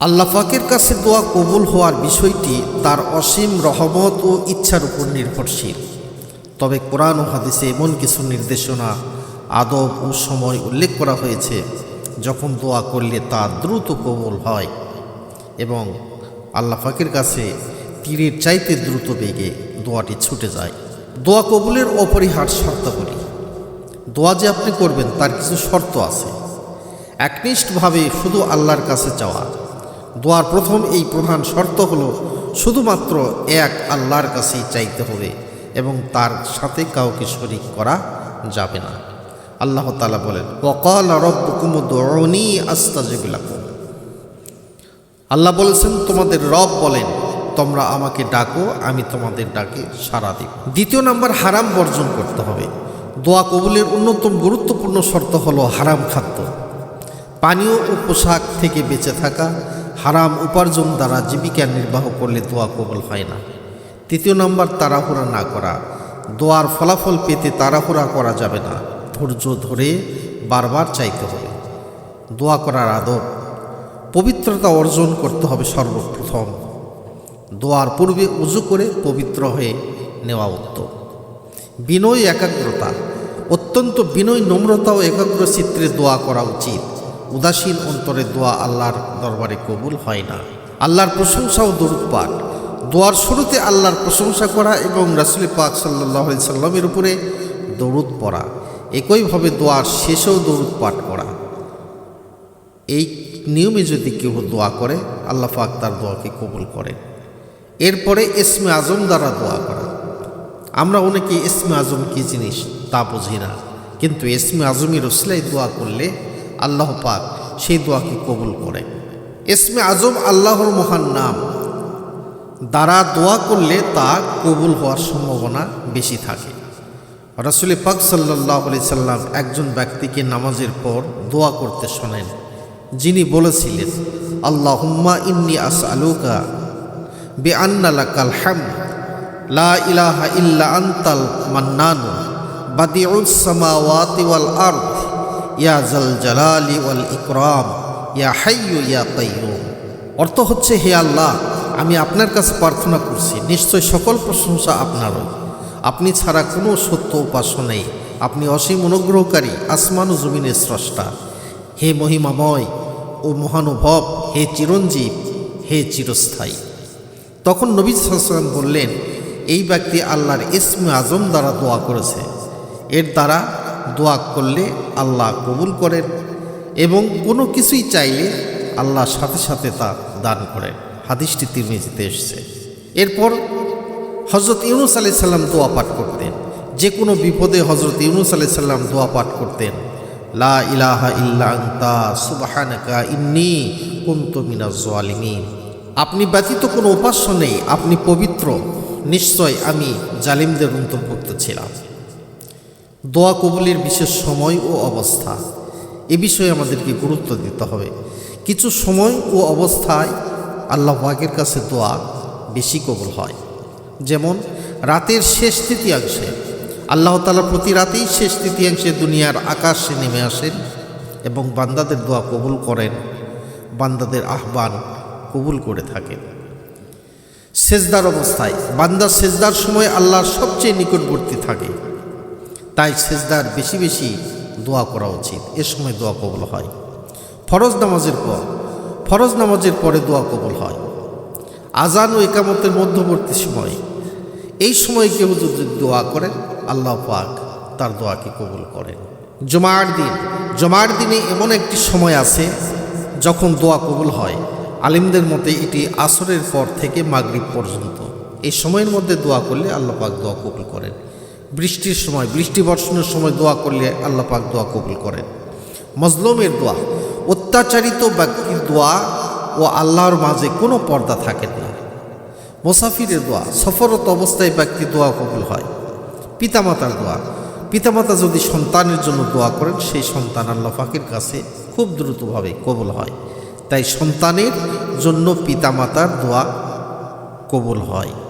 আল্লাহ পাকের কাছে দোয়া কবুল হওয়ার বিষয়টি তার অসীম রহমত ও ইচ্ছার উপর নির্ভরশীল। তবে কোরআন ও হাদিসে এমন কিছু নির্দেশনা, আদব ও সময় উল্লেখ করা হয়েছে যখন দোয়া করলে তা দ্রুত কবুল হয় এবং আল্লাহ পাকের কাছে তীরের চাইতে দ্রুত বেগে দোয়াটি ছুটে যায়। দোয়া কবুলের অপরিহার্য শর্তাবলী। দোয়া যে আপনি করবেন তার কিছু শর্ত আছে। একনিষ্ঠভাবে শুধু আল্লাহর কাছে চাওয়া। দোয়ার প্রথম এই প্রধান শর্ত হলো শুধুমাত্র এক আল্লাহর কাছেই চাইতে হবে এবং তার সাথে কাউকে শরীক করা যাবে না। আল্লাহ তাআলা বলেন, ওয়াকালা রাব্বুকুম উদউনি আস্তাজিব লাকুম। আল্লাহ বলেছেন, তোমাদের রব বলেন, তোমরা আমাকে ডাকো, আমি তোমাদের ডাকে সাড়া দেব। দ্বিতীয় নাম্বার, হারাম বর্জন করতে হবে। দোয়া কবুলের অন্যতম গুরুত্বপূর্ণ শর্ত হলো হারাম খাদ্য, পানীয় ও পোশাক থেকে বেঁচে থাকা। হারাম উপার্জন দ্বারা জীবিকা নির্বাহ করলে দোয়া কবুল হয় না। তৃতীয় নাম্বার, তাড়াহুড়া না করা। দোয়ার ফলাফল পেতে তাড়াহুড়া করা যাবে না, ধৈর্য ধরে বারবার চাইতে হবে। দোয়া করার আদব। পবিত্রতা অর্জন করতে হবে সর্বপ্রথম। দোয়ার পূর্বে উযু করে পবিত্র হয়ে নেওয়া উত্তম। বিনয়, একাগ্রতা। অত্যন্ত বিনয়, নম্রতা ও একাগ্র চিত্রে দোয়া করা উচিত। উদাসীন অন্তরে দোয়া আল্লাহর দরবারে কবুল হয় না। আল্লাহর প্রশংসা ও দরুদ পাঠ। দোয়ার শুরুতে আল্লাহর প্রশংসা করা এবং রাসূল পাক সাল্লাল্লাহু আলাইহি সাল্লামের উপরে দরুদ পড়া। একইভাবে দোয়ার শেষেও দরুদ পাঠ করা। এই নিয়মে যদি কেউ দোয়া করে আল্লাহ পাক তার দোয়াকে কবুল করেন। এরপরে ইসমে আজম দ্বারা দোয়া করা। আমরা অনেকে ইসমে আজম কী জিনিস তা বুঝি না, কিন্তু ইসমে আজমের ওসিলায় দোয়া করলে আল্লাহ পাক সেই দোয়াকে কবুল করেন। ইসমে আজম আল্লাহর মহান নাম দ্বারা দোয়া করলে তা কবুল হওয়ার সম্ভাবনা বেশি থাকে। রাসূল পাক সাল্লাল্লাহু আলাইহি সাল্লাম একজন ব্যক্তিকে নামাজের পর দোয়া করতে শোনেন, যিনি বলেছিলেন, আল্লাহুম্মা ইন্নী আসআলুকা বিআন্না লাকাল হামদ লা ইলাহা ইল্লা আনতাল মান্নান বাদিউস সামাওয়াতি ওয়াল আরদ ইয়া জাল জালালি ওয়াল ইকরাম ইয়া হাইয়্যু ইয়া কাইয়্যুম। অর্থ হচ্ছে, হে আল্লাহ, আমি আপনার কাছে প্রার্থনা করছি, নিশ্চয় সকল প্রশংসা আপনারই। আপনি ছাড়া কোনো সত্য উপাস্য নেই। আপনি অসীম অনুগ্রহকারী, আসমান ও জমিনের স্রষ্টা। হে মহিমাময় ও মহানুভব, হে চিরঞ্জীব, হে চিরস্থায়ী। তখন নবী সাল্লাল্লাহু আলাইহি ওয়াসাল্লাম বললেন, এই ব্যক্তি আল্লাহর ইসমে আজম দ্বারা দোয়া করেছে। এর দ্বারা দোয়া করলে আল্লাহ কবুল করেন এবং কোনো কিছুই চাইলে আল্লাহ সাথে সাথে তা দান করেন। হাদিসটি তিরমিজিতে এসেছে। এরপর হযরত ইউনূস আলাইহিস সালাম দোয়া পাঠ করতেন। যে কোনো বিপদে হযরত ইউনূস আলাইহিস সালাম দোয়া পাঠ করতেন, লা ইলাহা ইল্লা আনতা সুবহানাকা ইন্নী কুনতু মিনাজ জালিমিন। আপনি ব্যতীত কোনো উপাস্য নেই, আপনি পবিত্র, নিশ্চয় আমি জালিমদের অন্তর্ভুক্ত ছিলাম। দোয়া কবুলের বিশেষ সময় ও অবস্থা, এ বিষয়ে আমাদেরকে গুরুত্ব দিতে হবে। কিছু সময় ও অবস্থায় আল্লাহ পাকের কাছে দোয়া বেশি কবুল হয়। যেমন রাতের শেষ তৃতীয়াংশে আল্লাহ তাআলা প্রতি রাতেই শেষ তৃতীয়াংশে দুনিয়ার আকাশে নেমে আসেন এবং বান্দাদের দোয়া কবুল করেন, বান্দাদের আহ্বান কবুল করে থাকেন। সেজদার অবস্থায় বান্দা সেজদার সময় আল্লাহর সবচেয়ে নিকটবর্তী থাকে, তাই সেজদার বেশি বেশি দোয়া করা উচিত। এ সময় দোয়া কবুল হয়। ফরজ নামাজের পরে দোয়া কবুল হয়। আজান ও ইকামতের মধ্যবর্তী সময়, এই সময় কেউ যদি দোয়া করেন আল্লাহ পাক তার দোয়াকে কবুল করেন। জুমার দিনে এমন একটি সময় আছে যখন দোয়া কবুল হয়। আলিমদের মতে এটি আসরের পর থেকে মাগরিব পর্যন্ত। এই সময়ের মধ্যে দোয়া করলে আল্লাহ পাক দোয়া কবুল করেন। বৃষ্টির সময়, বৃষ্টি বর্ষণের সময় দোয়া করলে আল্লাহ পাক দোয়া কবুল করেন। মজলুমের দোয়া, অত্যাচারিত ব্যক্তির দোয়া ও আল্লাহর মাঝে কোনো পর্দা থাকে না। মুসাফিরের দোয়া, সফররত অবস্থায় ব্যক্তি দোয়া কবুল হয়। পিতামাতার দোয়া, পিতামাতা যদি সন্তানের জন্য দোয়া করেন সেই সন্তান আল্লাহ পাকের কাছে খুব দ্রুতভাবে কবুল হয়। তাই সন্তানের জন্য পিতামাতার দোয়া কবুল হয়।